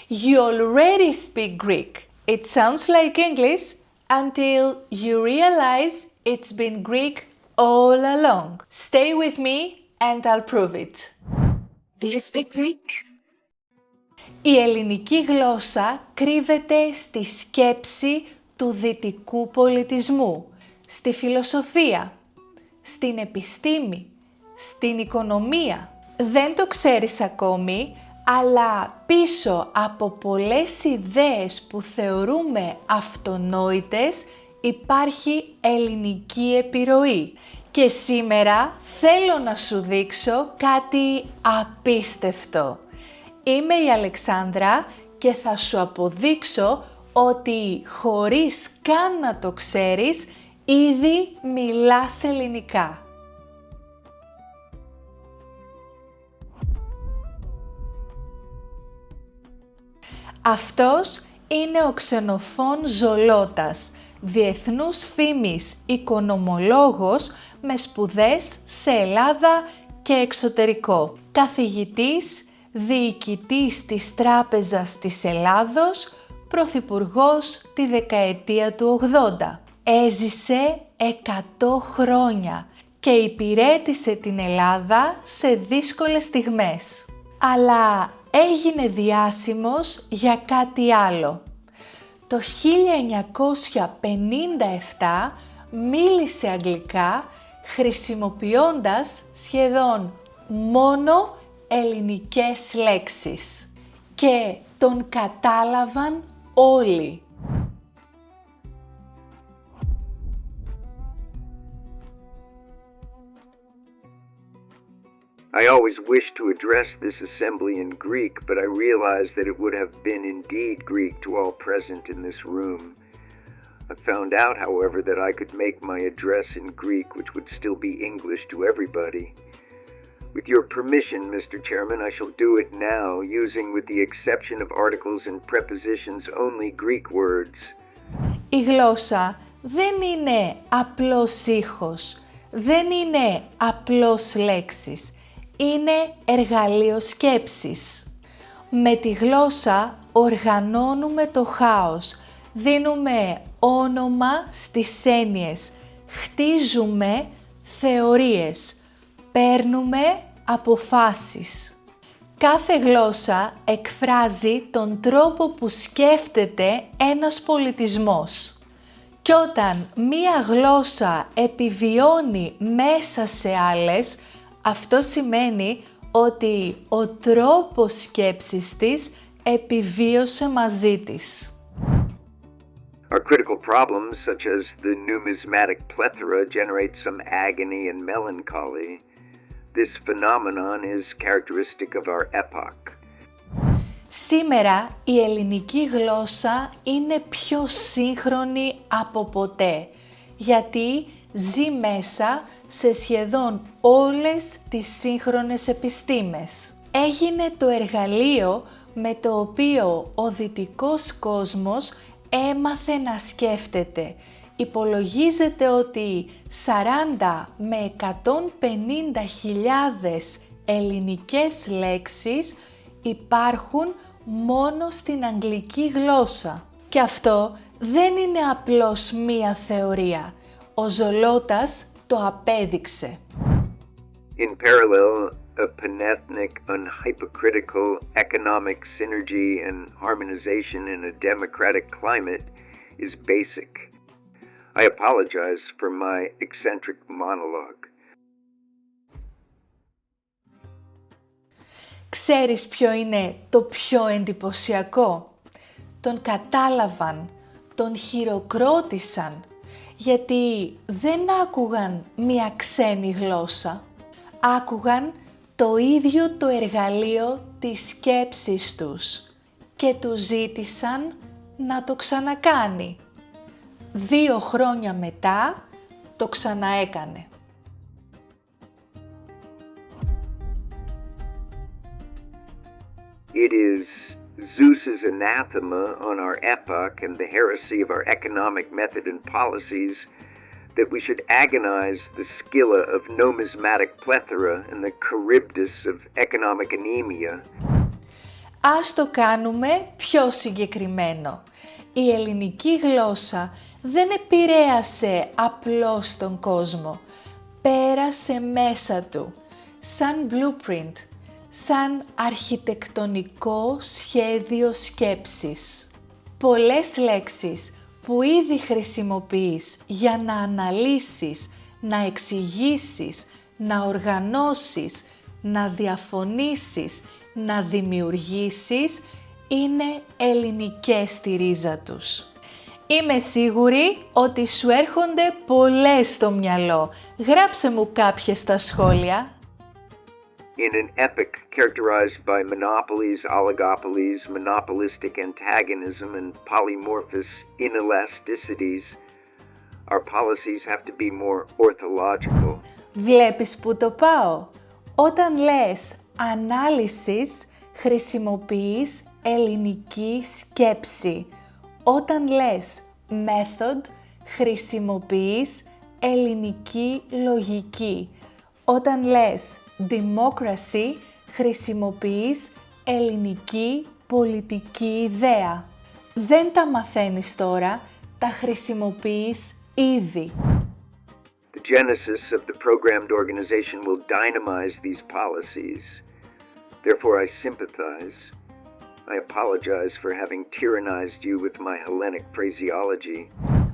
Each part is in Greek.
You already speak Greek. It sounds like English until you realize it's been Greek all along. Stay with me and I'll prove it. Do you speak Greek? Η ελληνική γλώσσα κρύβεται στη σκέψη του δυτικού πολιτισμού, στη φιλοσοφία, στην επιστήμη, στην οικονομία. Δεν το ξέρεις ακόμη, αλλά πίσω από πολλές ιδέες που θεωρούμε αυτονόητες υπάρχει ελληνική επιρροή. Και σήμερα θέλω να σου δείξω κάτι απίστευτο. Είμαι η Αλεξάνδρα και θα σου αποδείξω ότι χωρίς καν να το ξέρεις, ήδη μιλάς ελληνικά. Αυτός είναι ο Ξενοφών Ζολώτας, διεθνούς φήμης οικονομολόγος με σπουδές σε Ελλάδα και εξωτερικό. Καθηγητής, διοικητής της Τράπεζας της Ελλάδος, πρωθυπουργός τη δεκαετία του 80. Έζησε 100 χρόνια και υπηρέτησε την Ελλάδα σε δύσκολες στιγμές. Αλλά έγινε διάσημος για κάτι άλλο. Το 1957 μίλησε αγγλικά χρησιμοποιώντας σχεδόν μόνο ελληνικές λέξεις και τον κατάλαβαν όλοι. I always wished to address this assembly in Greek, but I realized that it would have been indeed Greek to all present in this room. I found out, however, that I could make my address in Greek, which would still be English to everybody. With your permission, Mr. Chairman, I shall do it now, using, with the exception of articles and prepositions, only Greek words. Η γλώσσα δεν είναι απλός ήχος, δεν είναι απλώς λέξεις. Είναι εργαλείο σκέψης. Με τη γλώσσα οργανώνουμε το χάος, δίνουμε όνομα στις έννοιες, χτίζουμε θεωρίες, παίρνουμε αποφάσεις. Κάθε γλώσσα εκφράζει τον τρόπο που σκέφτεται ένας πολιτισμός. Και όταν μία γλώσσα επιβιώνει μέσα σε άλλες, αυτό σημαίνει ότι ο τρόπος σκέψης της επιβίωσε μαζί της. Our critical problems, such as the numismatic plethora, generate some agony and melancholy. This phenomenon is characteristic of our epoch. Σήμερα η ελληνική γλώσσα είναι πιο σύγχρονη από ποτέ, γιατί ζει μέσα σε σχεδόν όλες τις σύγχρονες επιστήμες. Έγινε το εργαλείο με το οποίο ο δυτικός κόσμος έμαθε να σκέφτεται. Υπολογίζεται ότι 40 με 150 χιλιάδες ελληνικές λέξεις υπάρχουν μόνο στην αγγλική γλώσσα. Και αυτό δεν είναι απλώς μία θεωρία. Ο Ζολώτας το απέδειξε. In parallel, a panethnic, unhypocritical economic synergy and harmonization in a democratic climate is basic. I apologize for my eccentric monologue. Ξέρεις ποιο είναι το πιο εντυπωσιακό? Τον κατάλαβαν, τον χειροκρότησαν, γιατί δεν άκουγαν μία ξένη γλώσσα. Άκουγαν το ίδιο το εργαλείο της σκέψης τους και του ζήτησαν να το ξανακάνει. 2 χρόνια μετά το ξαναέκανε. It is Zeus's anathema on our epoch and the heresy of our economic method and policies that we should agonize the Scylla of numismatic plethora and the Charybdis of economic anemia. Ας το κάνουμε πιο συγκεκριμένο. Η ελληνική γλώσσα δεν επηρέασε απλώς τον κόσμο. Πέρασε μέσα του, σαν blueprint, σαν αρχιτεκτονικό σχέδιο σκέψης. Πολλές λέξεις που ήδη χρησιμοποιείς για να αναλύσεις, να εξηγήσεις, να οργανώσεις, να διαφωνήσεις, να δημιουργήσεις, είναι ελληνικές στη ρίζα τους. Είμαι σίγουρη ότι σου έρχονται πολλές στο μυαλό. Γράψε μου κάποιες στα σχόλια. In an epic characterized by monopolies, oligopolies, monopolistic antagonism, and polymorphous inelasticities, our policies have to be more orthological. Βλέπεις που το πάω. Όταν λες ανάλυσης, χρησιμοποιείς ελληνική σκέψη. Όταν λες method, χρησιμοποιείς ελληνική λογική. Όταν λες democracy, χρησιμοποιείς ελληνική πολιτική ιδέα. Δεν τα μαθαίνεις τώρα, τα χρησιμοποιείς ήδη. The genesis of the programmed organization will dynamize these policies. Therefore, I sympathize. I apologize for having tyrannized you with my Hellenic phraseology.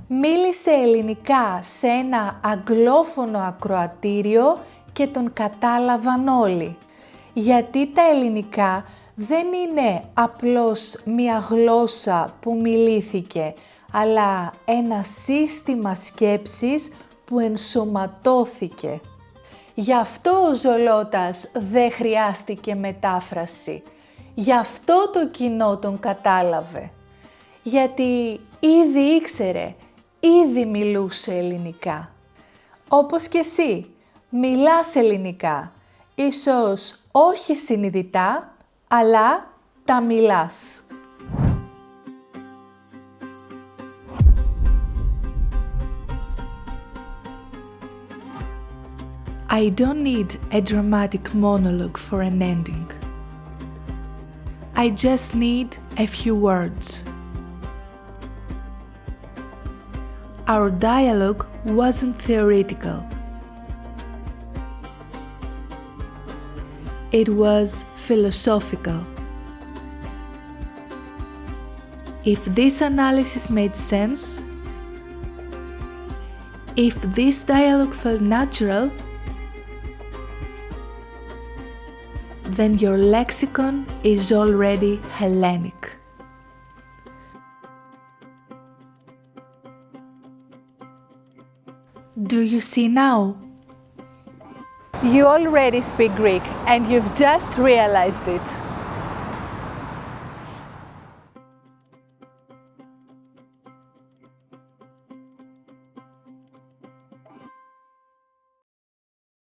Μίλησε ελληνικά σε ένα αγγλόφωνο ακροατήριο και τον κατάλαβαν όλοι. Γιατί τα ελληνικά δεν είναι απλώς μία γλώσσα που μιλήθηκε, αλλά ένα σύστημα σκέψης που ενσωματώθηκε. Γι' αυτό ο Ζολότας δεν χρειάστηκε μετάφραση. Γι' αυτό το κοινό τον κατάλαβε. Γιατί ήδη ήξερε, ήδη μιλούσε ελληνικά. Όπως και εσύ, μιλάς ελληνικά. Ίσως όχι συνειδητά, αλλά τα μιλάς. I don't need a dramatic monologue for an ending. I just need a few words. Our dialogue wasn't theoretical. It was philosophical. If this analysis made sense, if this dialogue felt natural, then your lexicon is already Hellenic. Do you see now? You already speak Greek and you've just realized it.